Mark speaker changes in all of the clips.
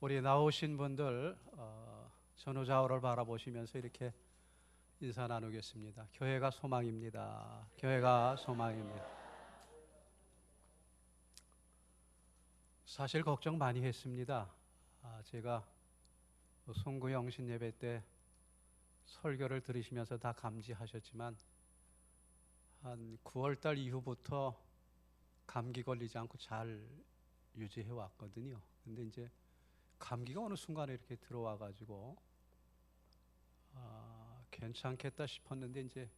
Speaker 1: 우리 나오신 분들 전후좌우를 바라보시면서 이렇게 인사 나누겠습니다. 교회가 소망입니다. 교회가 소망입니다. 사실 걱정 많이 했습니다. 제가 송구영신 예배 때 설교를 들으시면서 다 감지하셨지만 한 9월달 이후부터 감기 걸리지 않고 잘 유지해 왔거든요. 근데 이제 감기가 어느 순간에 이렇게 들어와 가지고 괜찮겠다 싶었는데 이제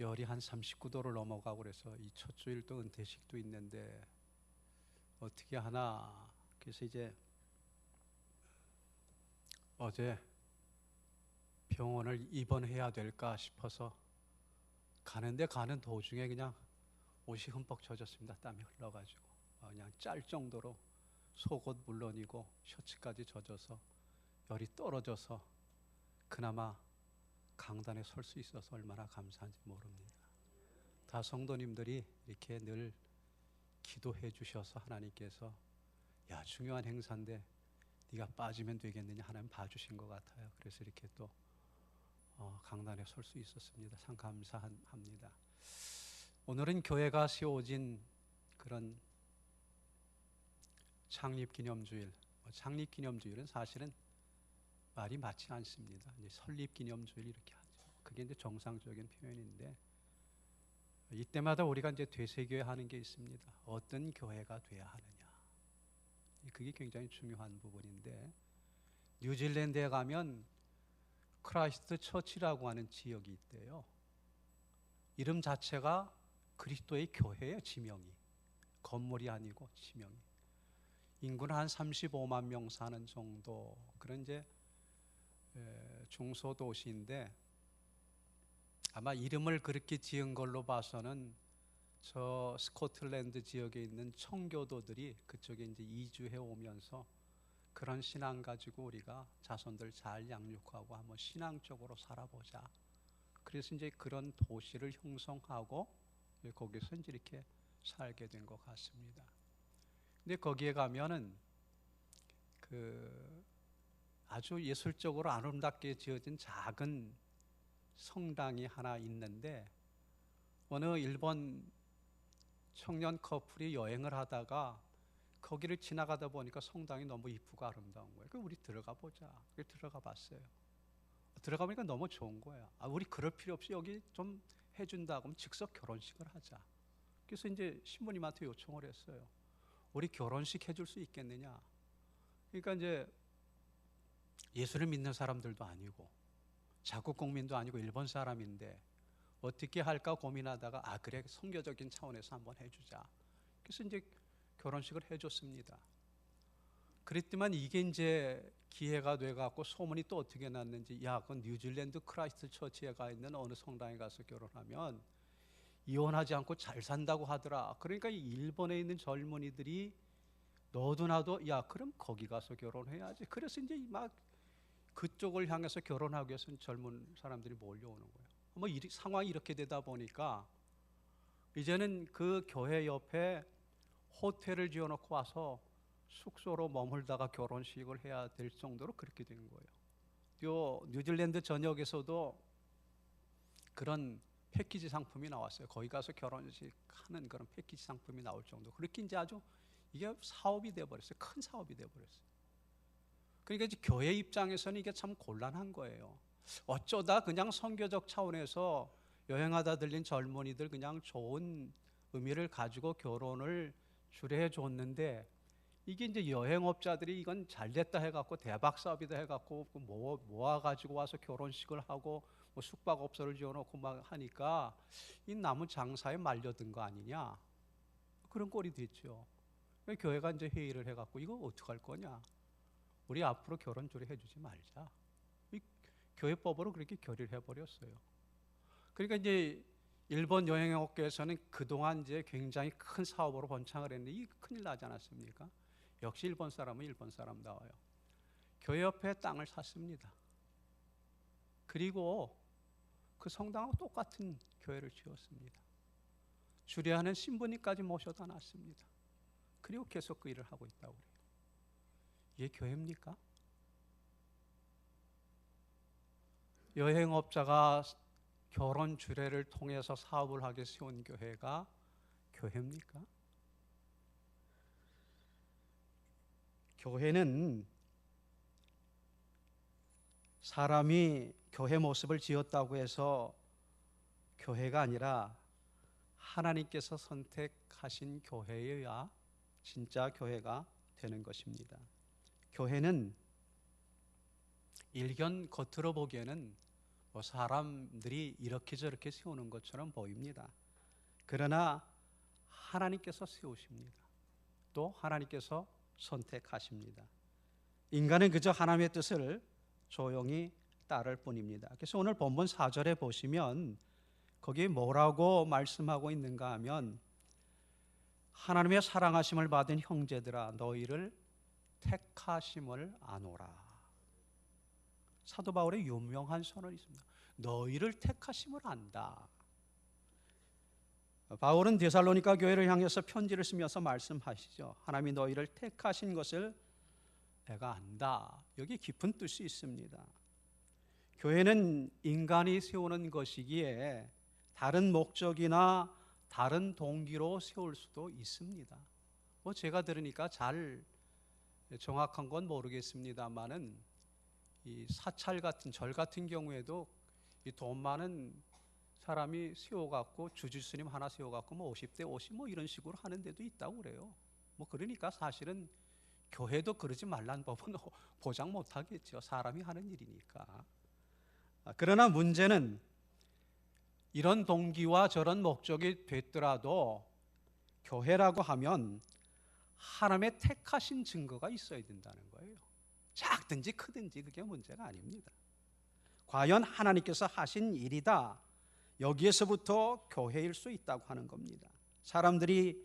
Speaker 1: 열이 한 39도를 넘어가고 그래서 이 첫 주일 또 은퇴식도 있는데 어떻게 하나. 그래서 이제 어제 병원을 입원해야 될까 싶어서 가는데 가는 도중에 그냥 옷이 흠뻑 젖었습니다. 땀이 흘러가지고 그냥 짤 정도로 속옷 물론이고 셔츠까지 젖어서 열이 떨어져서 그나마 강단에 설 수 있어서 얼마나 감사한지 모릅니다. 다 성도님들이 이렇게 늘 기도해 주셔서 하나님께서 야 중요한 행사인데 네가 빠지면 되겠느냐 하나님 봐주신 것 같아요. 그래서 이렇게 또 강단에 설 수 있었습니다. 참 감사합니다. 오늘은 교회가 세워진 그런 창립기념주일. 창립기념주일은 사실은 말이 맞지 않습니다. 이제 설립기념주일 이렇게 하죠. 그게 이제 정상적인 표현인데 이때마다 우리가 이제 되새겨야 하는 게 있습니다. 어떤 교회가 돼야 하느냐. 그게 굉장히 중요한 부분인데 뉴질랜드에 가면 크라이스트 처치라고 하는 지역이 있대요. 이름 자체가 그리스도의 교회예요. 지명이 건물이 아니고 지명이. 인구는 한 35만 명 사는 정도 그런 이제 중소도시인데 아마 이름을 그렇게 지은 걸로 봐서는 저 스코틀랜드 지역에 있는 청교도들이 그쪽에 이제 이주해 오면서 그런 신앙 가지고 우리가 자손들 잘 양육하고 한번 신앙적으로 살아보자. 그래서 이제 그런 도시를 형성하고 거기서 이제 이렇게 살게 된 것 같습니다. 근데 거기에 가면은 그 아주 예술적으로 아름답게 지어진 작은 성당이 하나 있는데 어느 일본 청년 커플이 여행을 하다가 거기를 지나가다 보니까 성당이 너무 이쁘고 아름다운 거예요. 그래서 우리 들어가 보자. 그래서 들어가 봤어요. 들어가 보니까 너무 좋은 거예요. 우리 그럴 필요 없이 여기 좀 해준다. 그럼 즉석 결혼식을 하자. 그래서 이제 신부님한테 요청을 했어요. 우리 결혼식 해줄 수 있겠느냐. 그러니까 이제 예수를 믿는 사람들도 아니고 자국 국민도 아니고 일본 사람인데 어떻게 할까 고민하다가 그래 선교적인 차원에서 한번 해주자. 그래서 이제 결혼식을 해줬습니다. 그랬더만 이게 이제 기회가 돼갖고 소문이 또 어떻게 났는지 그건 뉴질랜드 크라이스트 처치에 가 있는 어느 성당에 가서 결혼하면 이혼하지 않고 잘 산다고 하더라. 그러니까 일본에 있는 젊은이들이 너도 나도 그럼 거기 가서 결혼해야지. 그래서 이제 막 그쪽을 향해서 결혼하기 위해서 젊은 사람들이 몰려오는 거예요. 상황이 이렇게 되다 보니까 이제는 그 교회 옆에 호텔을 지어놓고 와서 숙소로 머물다가 결혼식을 해야 될 정도로 그렇게 된 거예요. 뉴질랜드 전역에서도 그런 패키지 상품이 나왔어요. 거기 가서 결혼식 하는 그런 패키지 상품이 나올 정도. 그렇게 이제 아주 이게 사업이 돼버렸어요. 큰 사업이 돼버렸어요. 그러니까 이제 교회 입장에서는 이게 참 곤란한 거예요. 어쩌다 그냥 선교적 차원에서 여행하다 들린 젊은이들 그냥 좋은 의미를 가지고 결혼을 주례해 줬는데 이게 이제 여행업자들이 이건 잘됐다 해갖고 대박 사업이다 해갖고 모아가지고 와서 결혼식을 하고 뭐 숙박업소를 지어놓고 막 하니까 이 남은 장사에 말려든 거 아니냐 그런 꼴이 됐죠. 교회가 이제 회의를 해갖고 이거 어떡할 거냐. 우리 앞으로 결혼 주례해주지 말자. 이 교회법으로 그렇게 결의를 해버렸어요. 그러니까 이제 일본 여행업계에서는 그동안 이제 굉장히 큰 사업으로 번창을 했는데 이 큰일 나지 않았습니까? 역시 일본 사람은 일본 사람다워요. 교회 옆에 땅을 샀습니다. 그리고 그 성당하고 똑같은 교회를 지었습니다. 주례하는 신부님까지 모셔다 놨습니다. 그리고 계속 그 일을 하고 있다고 그래요. 이게 교회입니까? 여행업자가 결혼 주례를 통해서 사업을 하게 세운 교회가 교회입니까? 교회는 사람이 교회 모습을 지었다고 해서 교회가 아니라 하나님께서 선택하신 교회여야 진짜 교회가 되는 것입니다. 교회는 일견 겉으로 보기에는 사람들이 이렇게 저렇게 세우는 것처럼 보입니다. 그러나 하나님께서 세우십니다. 또 하나님께서 선택하십니다. 인간은 그저 하나님의 뜻을 조용히 따를 뿐입니다. 그래서 오늘 본문 4절에 보시면 거기에 뭐라고 말씀하고 있는가 하면 하나님의 사랑하심을 받은 형제들아 너희를 택하심을 아노라. 사도 바울의 유명한 선언이 있습니다. 너희를 택하심을 안다. 바울은 데살로니가 교회를 향해서 편지를 쓰면서 말씀하시죠. 하나님이 너희를 택하신 것을 내가 안다. 여기 깊은 뜻이 있습니다. 교회는 인간이 세우는 것이기에 다른 목적이나 다른 동기로 세울 수도 있습니다. 제가 들으니까 잘 정확한 건 모르겠습니다만은 이 사찰 같은 절 같은 경우에도 이 돈 많은 사람이 세워갖고 주지스님 하나 세워갖고 50대 50 이런 식으로 하는 데도 있다고 그래요. 그러니까 사실은 교회도 그러지 말라는 법은 보장 못하겠죠. 사람이 하는 일이니까. 그러나 문제는 이런 동기와 저런 목적이 됐더라도 교회라고 하면 하나님의 택하신 증거가 있어야 된다는 거예요. 작든지 크든지 그게 문제가 아닙니다. 과연 하나님께서 하신 일이다. 여기에서부터 교회일 수 있다고 하는 겁니다. 사람들이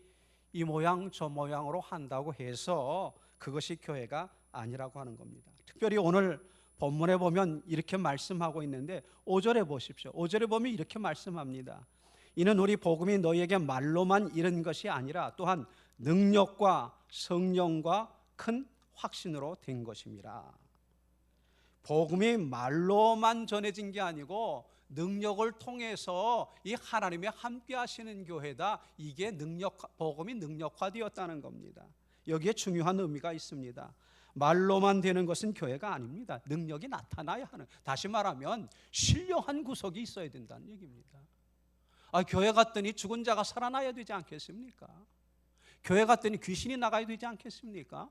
Speaker 1: 이 모양 저 모양으로 한다고 해서 그것이 교회가 아니라고 하는 겁니다. 특별히 오늘 본문에 보면 이렇게 말씀하고 있는데 5절에 보십시오. 5절에 보면 이렇게 말씀합니다. 이는 우리 복음이 너희에게 말로만 이른 것이 아니라 또한 능력과 성령과 큰 확신으로 된 것입니다. 복음이 말로만 전해진 게 아니고 능력을 통해서 이 하나님의 함께 하시는 교회다. 이게 복음이 능력화되었다는 겁니다. 여기에 중요한 의미가 있습니다. 말로만 되는 것은 교회가 아닙니다. 능력이 나타나야 하는, 다시 말하면 신령한 구석이 있어야 된다는 얘기입니다. 교회 갔더니 죽은 자가 살아나야 되지 않겠습니까? 교회 갔더니 귀신이 나가야 되지 않겠습니까?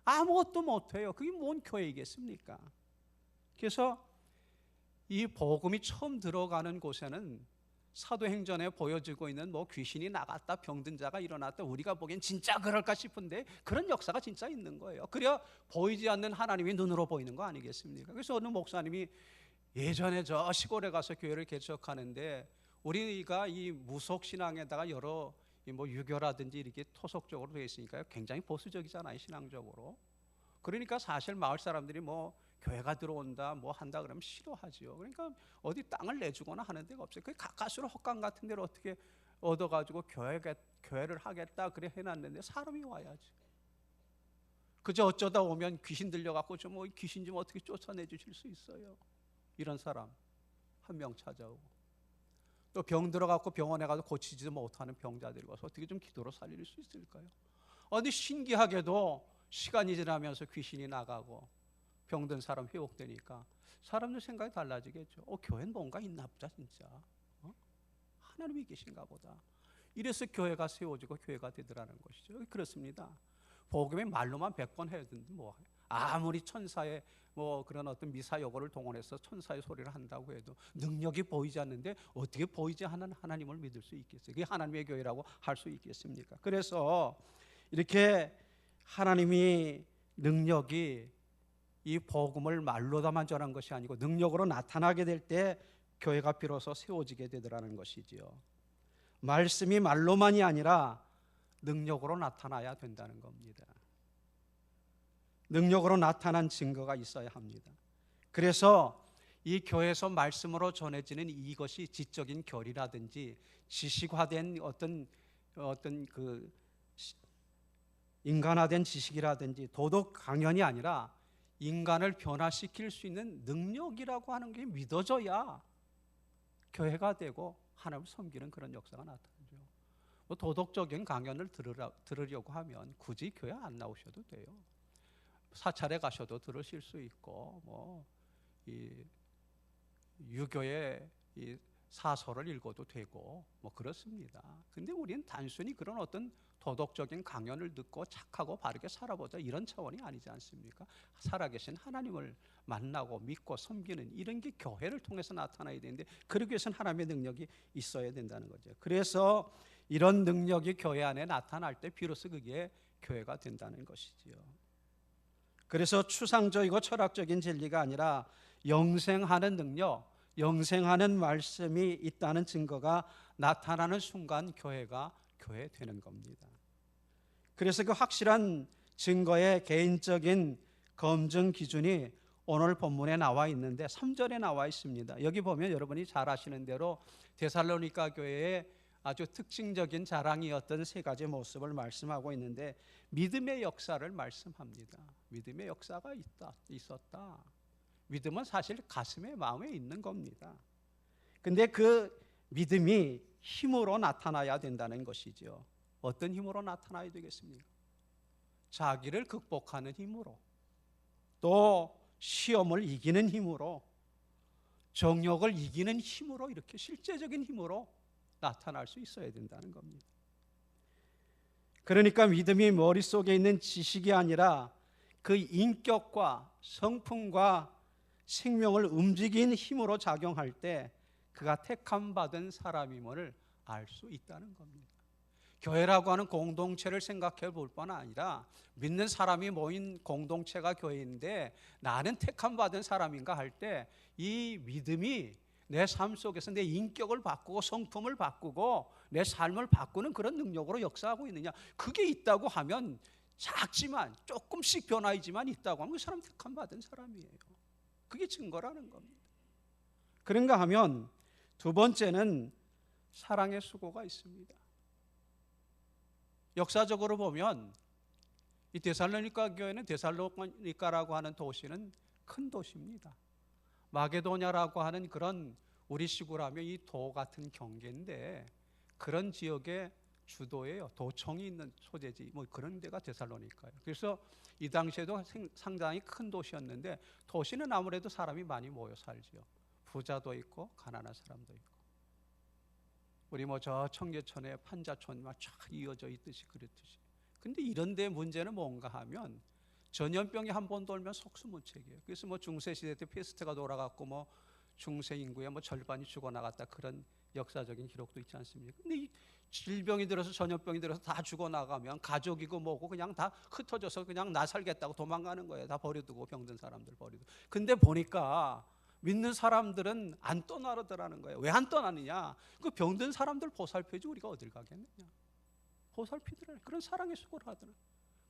Speaker 1: 아무것도 못해요. 그게 뭔 교회이겠습니까? 그래서 이 복음이 처음 들어가는 곳에는 사도행전에 보여지고 있는 귀신이 나갔다 병든 자가 일어났다 우리가 보기엔 진짜 그럴까 싶은데 그런 역사가 진짜 있는 거예요. 그래야 보이지 않는 하나님이 눈으로 보이는 거 아니겠습니까? 그래서 어느 목사님이 예전에 저 시골에 가서 교회를 개척하는데 우리가 이 무속신앙에다가 여러 유교라든지 이렇게 토속적으로 되어 있으니까요 굉장히 보수적이잖아요, 신앙적으로. 그러니까 사실 마을 사람들이 교회가 들어온다 한다 그러면 싫어하지요. 그러니까 어디 땅을 내주거나 하는 데가 없어요. 그 가까스로 헛간 같은 데를 어떻게 얻어가지고 교회를 하겠다 그래 해놨는데 사람이 와야지. 그저 어쩌다 오면 귀신 들려갖고 귀신 좀 어떻게 쫓아내 주실 수 있어요. 이런 사람 한 명 찾아오고 또 병 들어갖고 병원에 가서 고치지도 못하는 병자들이 와서 어떻게 좀 기도로 살릴 수 있을까요? 근데 신기하게도 시간이 지나면서 귀신이 나가고 병든 사람 회복되니까 사람들 생각이 달라지겠죠. 교회는 뭔가 있나 보다 진짜. 하나님이 계신가 보다. 이래서 교회가 세워지고 교회가 되더라는 것이죠. 그렇습니다. 복음의 말로만 100번 해야 되는데 아무리 천사의 그런 어떤 미사 여고를 동원해서 천사의 소리를 한다고 해도 능력이 보이지 않는데 어떻게 보이지 않는 하나님을 믿을 수 있겠어요? 그게 하나님의 교회라고 할 수 있겠습니까? 그래서 이렇게 하나님이 능력이 이 복음을 말로다만 전한 것이 아니고 능력으로 나타나게 될 때 교회가 비로소 세워지게 되더라는 것이지요. 말씀이 말로만이 아니라 능력으로 나타나야 된다는 겁니다. 능력으로 나타난 증거가 있어야 합니다. 그래서 이 교회에서 말씀으로 전해지는 이것이 지적인 교리라든지 지식화된 어떤 그 인간화된 지식이라든지 도덕 강연이 아니라 인간을 변화시킬 수 있는 능력이라고 하는 게 믿어져야 교회가 되고 하나님을 섬기는 그런 역사가 나타나죠. 뭐 도덕적인 강연을 들으려고 하면 굳이 교회 안 나오셔도 돼요. 사찰에 가셔도 들으실 수 있고, 뭐 이 유교의 이 사설을 읽어도 되고 뭐 그렇습니다. 근데 우리는 단순히 그런 어떤 도덕적인 강연을 듣고 착하고 바르게 살아보자 이런 차원이 아니지 않습니까? 살아계신 하나님을 만나고 믿고 섬기는 이런 게 교회를 통해서 나타나야 되는데, 그러기 위해서는 하나님의 능력이 있어야 된다는 거죠. 그래서 이런 능력이 교회 안에 나타날 때 비로소 그게 교회가 된다는 것이지요. 그래서 추상적이고 철학적인 진리가 아니라 영생하는 능력, 영생하는 말씀이 있다는 증거가 나타나는 순간 교회가 교회 되는 겁니다. 그래서 그 확실한 증거의 개인적인 검증 기준이 오늘 본문에 나와 있는데 3절에 나와 있습니다. 여기 보면 여러분이 잘 아시는 대로 데살로니가 교회의 아주 특징적인 자랑이었던 세 가지 모습을 말씀하고 있는데, 믿음의 역사를 말씀합니다. 믿음의 역사가 있었다. 믿음은 사실 가슴에 마음에 있는 겁니다. 근데 그 믿음이 힘으로 나타나야 된다는 것이죠. 어떤 힘으로 나타나야 되겠습니까? 자기를 극복하는 힘으로, 또 시험을 이기는 힘으로, 정욕을 이기는 힘으로, 이렇게 실제적인 힘으로 나타날 수 있어야 된다는 겁니다. 그러니까 믿음이 머릿속에 있는 지식이 아니라 그 인격과 성품과 생명을 움직이는 힘으로 작용할 때 그가 택함 받은 사람임을 알 수 있다는 겁니다. 교회라고 하는 공동체를 생각해 볼 뿐 아니라 믿는 사람이 모인 공동체가 교회인데 나는 택함 받은 사람인가 할 때 이 믿음이 내 삶 속에서 내 인격을 바꾸고 성품을 바꾸고 내 삶을 바꾸는 그런 능력으로 역사하고 있느냐, 그게 있다고 하면, 작지만 조금씩 변화이지만 있다고 하면 그 사람 택함 받은 사람이에요. 그게 증거라는 겁니다. 그런가 하면 두 번째는 사랑의 수고가 있습니다. 역사적으로 보면 이 데살로니가 교회는, 데살로니가라고 하는 도시는 큰 도시입니다. 마게도냐라고 하는 그런 우리식으로 하면 이 도 같은 경계인데 그런 지역의 주도예요. 도청이 있는 소재지 뭐 그런 데가 데살로니가예요. 그래서 이 당시에도 상당히 큰 도시였는데, 도시는 아무래도 사람이 많이 모여 살지요. 부자도 있고 가난한 사람도 있고. 우리 뭐 저 청계천에 판자촌 막 쫙 이어져 있듯이 그렇듯이. 근데 이런 데 문제는 뭔가 하면 전염병이 한 번 돌면 속수무책이에요. 그래서 뭐 중세 시대 때 페스트가 돌아갔고 뭐 중세 인구의 뭐 절반이 죽어나갔다, 그런 역사적인 기록도 있지 않습니까? 근데 이 질병이 들어서, 전염병이 들어서 다 죽어나가면 가족이고 뭐고 그냥 다 흩어져서 그냥 나 살겠다고 도망가는 거예요. 다 버려두고, 병든 사람들 버려두고. 근데 보니까 믿는 사람들은 안 떠나더라는 거예요. 왜 안 떠나느냐? 그 병든 사람들 보살펴지 우리가 어딜 가겠느냐? 보살피더라. 그런 사랑의 수고를 하더라.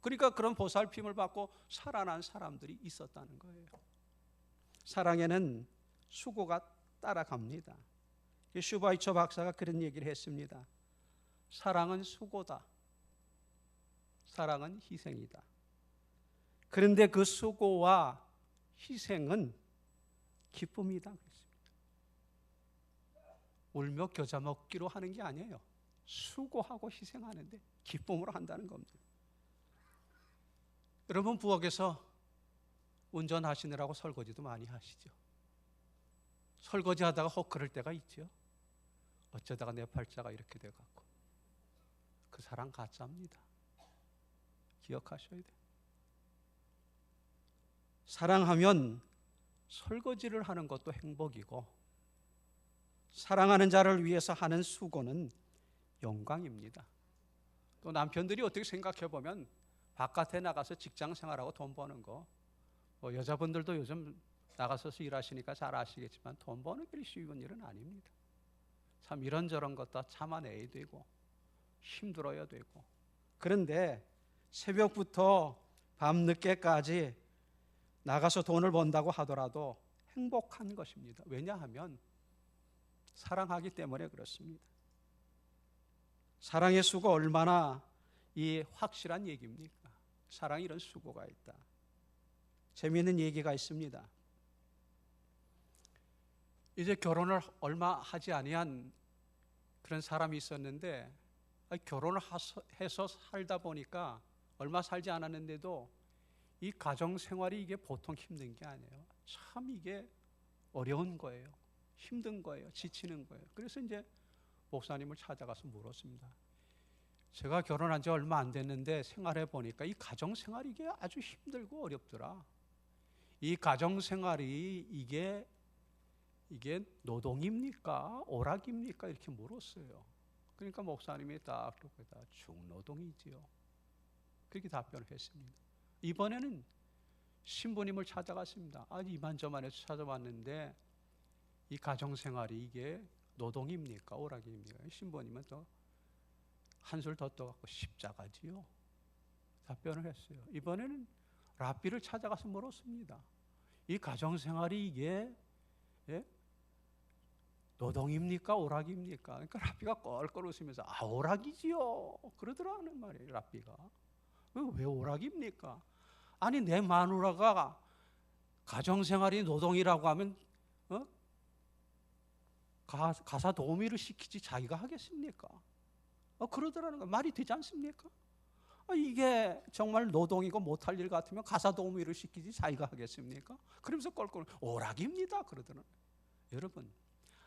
Speaker 1: 그러니까 그런 보살핌을 받고 살아난 사람들이 있었다는 거예요. 사랑에는 수고가 따라갑니다. 슈바이처 박사가 그런 얘기를 했습니다. 사랑은 수고다. 사랑은 희생이다. 그런데 그 수고와 희생은 기쁨이다. 울며 겨자 먹기로 하는 게 아니에요. 수고하고 희생하는데 기쁨으로 한다는 겁니다. 여러분 부엌에서 운전하시느라고 설거지도 많이 하시죠. 설거지 하다가 헛그럴 때가 있죠. 어쩌다가 내 팔자가 이렇게 돼갖고. 그 사랑 가짜입니다. 기억하셔야 돼요. 사랑하면 설거지를 하는 것도 행복이고, 사랑하는 자를 위해서 하는 수고는 영광입니다. 또 남편들이 어떻게 생각해 보면 바깥에 나가서 직장 생활하고 돈 버는 거, 뭐 여자분들도 요즘 나가서 일하시니까 잘 아시겠지만 돈 버는 게 쉬운 일은 아닙니다. 참 이런저런 것도 참아내야 되고 힘들어야 되고. 그런데 새벽부터 밤늦게까지 나가서 돈을 번다고 하더라도 행복한 것입니다. 왜냐하면 사랑하기 때문에 그렇습니다. 사랑의 수가 얼마나 이 확실한 얘기입니까? 사랑에 이런 수고가 있다. 재미있는 얘기가 있습니다. 이제 결혼을 얼마 하지 아니한 그런 사람이 있었는데, 결혼을 해서 살다 보니까 얼마 살지 않았는데도 이 가정 생활이 이게 보통 힘든 게 아니에요. 참 이게 어려운 거예요. 힘든 거예요. 지치는 거예요. 그래서 이제 목사님을 찾아가서 물었습니다. 제가 결혼한 지 얼마 안 됐는데 생활해 보니까 이 가정 생활이 이게 아주 힘들고 어렵더라. 이 가정 생활이 이게 노동입니까? 오락입니까? 이렇게 물었어요. 그러니까 목사님이 딱 중노동이지요. 그렇게 답변을 했습니다. 이번에는 신부님을 찾아갔습니다. 이만저만 해서 찾아왔는데 이 가정생활이 이게 노동입니까? 오락입니까? 신부님은 또 한술 더 떠갖고 십자가지요. 답변을 했어요. 이번에는 랍비를 찾아가서 물었습니다. 이 가정생활이 이게 노동입니까? 오락입니까? 그러니까 랍비가 껄껄 웃으면서 오락이지요. 그러더라는 말이에요. 랍비가. 왜 오락입니까? 아니 내 마누라가 가정생활이 노동이라고 하면 가사 도우미를 시키지 자기가 하겠습니까? 그러더라는 거예요. 말이 되지 않습니까? 이게 정말 노동이고 못할 일 같으면 가사 도우미를 시키지 자기가 하겠습니까? 그러면서 껄껄 오락입니다. 그러더라는 거예요. 여러분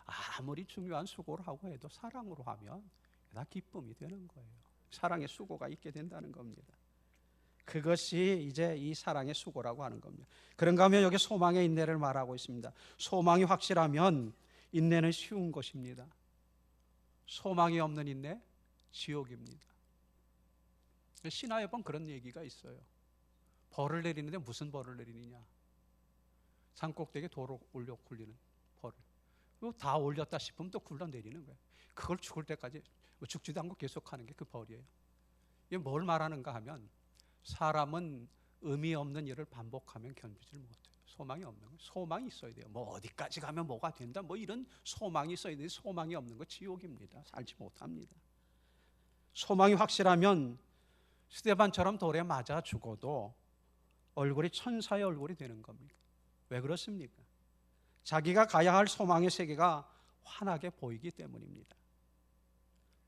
Speaker 1: 아무리 중요한 수고를 하고 해도 사랑으로 하면 다 기쁨이 되는 거예요. 사랑의 수고가 있게 된다는 겁니다. 그것이 이제 이 사랑의 수고라고 하는 겁니다. 그런가 하면 여기 소망의 인내를 말하고 있습니다. 소망이 확실하면 인내는 쉬운 것입니다. 소망이 없는 인내, 지옥입니다. 신화에 보면 그런 얘기가 있어요. 벌을 내리는데 무슨 벌을 내리느냐? 산꼭대기에 돌을 올려 굴리는 벌을. 다 올렸다 싶으면 또 굴러 내리는 거예요. 그걸 죽을 때까지 죽지도 않고 계속하는 게 그 벌이에요. 이게 뭘 말하는가 하면 사람은 의미 없는 일을 반복하면 견디질 못해요. 소망이 없는 거예요. 소망이 있어야 돼요. 뭐 어디까지 가면 뭐가 된다, 뭐 이런 소망이 있어야 되는데 소망이 없는 거 지옥입니다. 살지 못합니다. 소망이 확실하면 스데반처럼 돌에 맞아 죽어도 얼굴이 천사의 얼굴이 되는 겁니다. 왜 그렇습니까? 자기가 가야 할 소망의 세계가 환하게 보이기 때문입니다.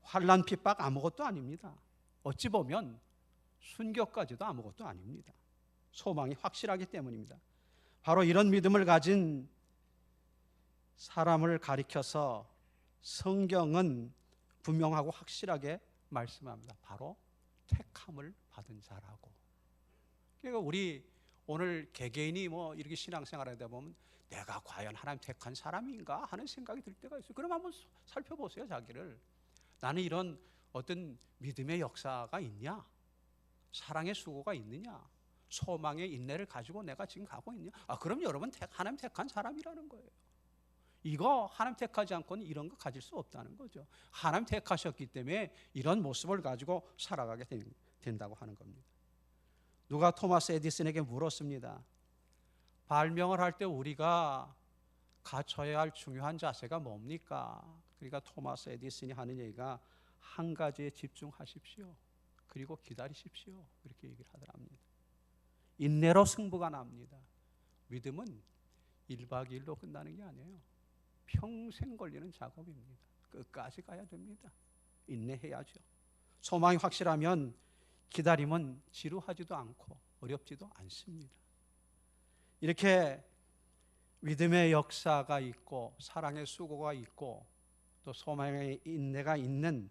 Speaker 1: 환난 핍박 아무것도 아닙니다. 어찌 보면 순교까지도 아무것도 아닙니다. 소망이 확실하기 때문입니다. 바로 이런 믿음을 가진 사람을 가리켜서 성경은 분명하고 확실하게 말씀합니다. 바로 택함을 받은 자라고. 그러니까 우리 오늘 개개인이 뭐 이렇게 신앙생활 하다 보면 내가 과연 하나님 택한 사람인가 하는 생각이 들 때가 있어요. 그럼 한번 살펴보세요, 자기를. 나는 이런 어떤 믿음의 역사가 있냐? 사랑의 수고가 있느냐? 소망의 인내를 가지고 내가 지금 가고 있냐? 그럼 여러분 하나님 택한 사람이라는 거예요. 이거 하나님 택하지 않고는 이런 거 가질 수 없다는 거죠. 하나님 택하셨기 때문에 이런 모습을 가지고 살아가게 된다고 하는 겁니다. 누가 토마스 에디슨에게 물었습니다. 발명을 할 때 우리가 갖춰야 할 중요한 자세가 뭡니까? 그러니까 토마스 에디슨이 하는 얘기가 한 가지에 집중하십시오. 그리고 기다리십시오. 그렇게 얘기를 하더랍니다. 인내로 승부가 납니다. 믿음은 1박 2일로 끝나는 게 아니에요. 평생 걸리는 작업입니다. 끝까지 가야 됩니다. 인내해야죠. 소망이 확실하면 기다림은 지루하지도 않고 어렵지도 않습니다. 이렇게 믿음의 역사가 있고 사랑의 수고가 있고 또 소망의 인내가 있는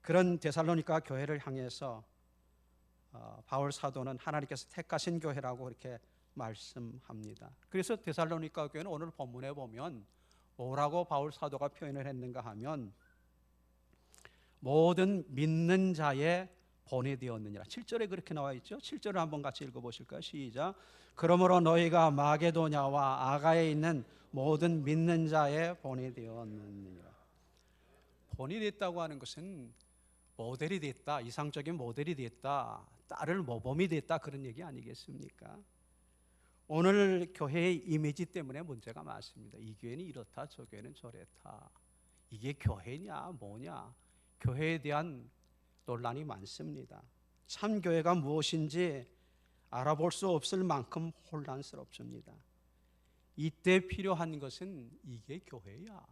Speaker 1: 그런 데살로니가 교회를 향해서 바울 사도는 하나님께서 택하신 교회라고 이렇게 말씀합니다. 그래서 데살로니가 교회는 오늘 본문에 보면 뭐라고 바울 사도가 표현을 했는가 하면 모든 믿는 자의 본이 되었느니라. 7절에 그렇게 나와 있죠. 7절을 한번 같이 읽어보실까요? 시작. 그러므로 너희가 마게도냐와 아가에 있는 모든 믿는 자의 본이 되었느니라. 본이 됐다고 하는 것은 모델이 됐다, 이상적인 모델이 됐다, 따를 모범이 됐다, 그런 얘기 아니겠습니까? 오늘 교회의 이미지 때문에 문제가 많습니다. 이 교회는 이렇다, 저 교회는 저렇다. 이게 교회냐 뭐냐, 교회에 대한 논란이 많습니다. 참 교회가 무엇인지 알아볼 수 없을 만큼 혼란스럽습니다. 이때 필요한 것은 이게 교회야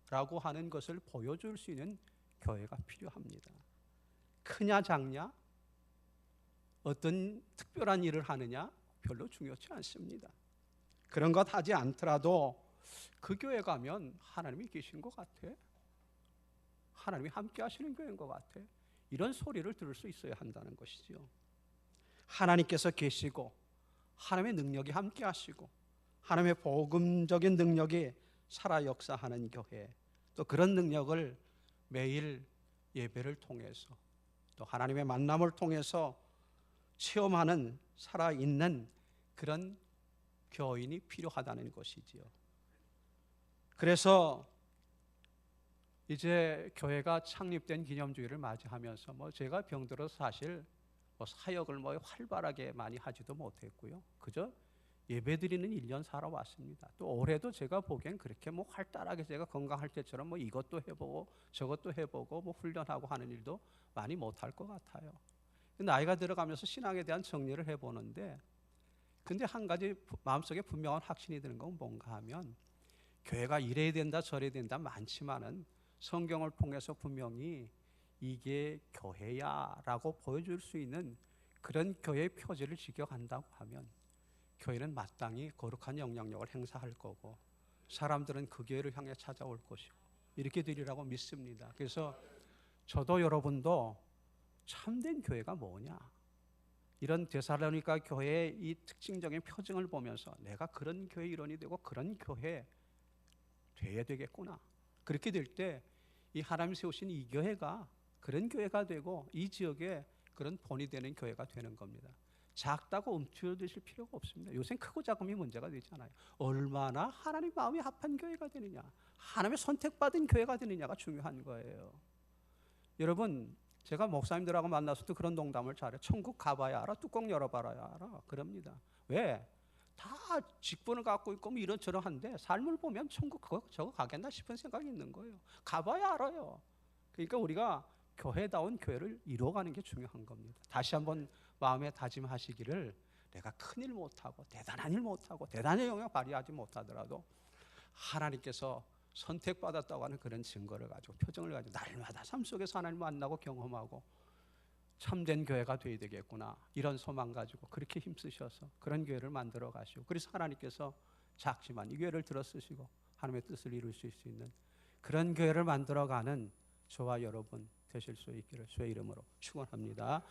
Speaker 1: 라고 하는 것을 보여줄 수 있는 교회가 필요합니다. 크냐 작냐, 어떤 특별한 일을 하느냐 별로 중요치 않습니다. 그런 것 하지 않더라도 그 교회 가면 하나님이 계신 것 같아, 하나님이 함께 하시는 교회인 것 같아, 이런 소리를 들을 수 있어야 한다는 것이죠. 하나님께서 계시고 하나님의 능력이 함께 하시고 하나님의 복음적인 능력이 살아 역사하는 교회, 또 그런 능력을 매일 예배를 통해서 또 하나님의 만남을 통해서 체험하는 살아있는 그런 교인이 필요하다는 것이지요. 그래서 이제 교회가 창립된 기념주일을 맞이하면서 제가 병들어서 사실 사역을 활발하게 많이 하지도 못했고요. 그저 예배드리는 1년 살아왔습니다. 또 올해도 제가 보기엔 그렇게 활달하게 제가 건강할 때처럼 이것도 해보고 저것도 해보고 훈련하고 하는 일도 많이 못할 것 같아요. 나이가 들어가면서 신앙에 대한 정리를 해보는데, 근데 한 가지 마음속에 분명한 확신이 드는 건 뭔가 하면, 교회가 이래야 된다 저래야 된다 많지만은 성경을 통해서 분명히 이게 교회야 라고 보여줄 수 있는 그런 교회의 표지를 지켜간다고 하면 교회는 마땅히 거룩한 영향력을 행사할 거고 사람들은 그 교회를 향해 찾아올 것이고 이렇게 되리라고 믿습니다. 그래서 저도 여러분도 참된 교회가 뭐냐, 이런 데살로니가 교회의 이 특징적인 표징을 보면서 내가 그런 교회 일원이 되고 그런 교회 돼야 되겠구나, 그렇게 될 때 이 하나님 세우신 이 교회가 그런 교회가 되고 이 지역에 그런 본이 되는 교회가 되는 겁니다. 작다고 움츠러드실 필요가 없습니다. 요새 크고 작음이 문제가 되잖아요. 얼마나 하나님 마음이 합한 교회가 되느냐, 하나님의 선택받은 교회가 되느냐가 중요한 거예요. 여러분, 제가 목사님들하고 만나서도 그런 농담을 잘해요. 천국 가봐야 알아, 뚜껑 열어봐야 알아, 그럽니다. 왜? 다 직분을 갖고 있고 이런저런 한데 삶을 보면 천국 저거 가겠나 싶은 생각이 있는 거예요. 가봐야 알아요. 그러니까 우리가 교회다운 교회를 이루어가는 게 중요한 겁니다. 다시 한번 마음에 다짐하시기를, 내가 큰일 못하고 대단한 일 못하고 대단한 영향 발휘하지 못하더라도 하나님께서 선택받았다고 하는 그런 증거를 가지고 표정을 가지고 날마다 삶 속에서 하나님을 만나고 경험하고 참된 교회가 되어야 되겠구나, 이런 소망 가지고 그렇게 힘쓰셔서 그런 교회를 만들어 가시고, 그래서 하나님께서 작지만 이 교회를 들어 쓰시고 하나님의 뜻을 이룰 수 있는 그런 교회를 만들어가는 저와 여러분 되실 수 있기를 주의 이름으로 축원합니다.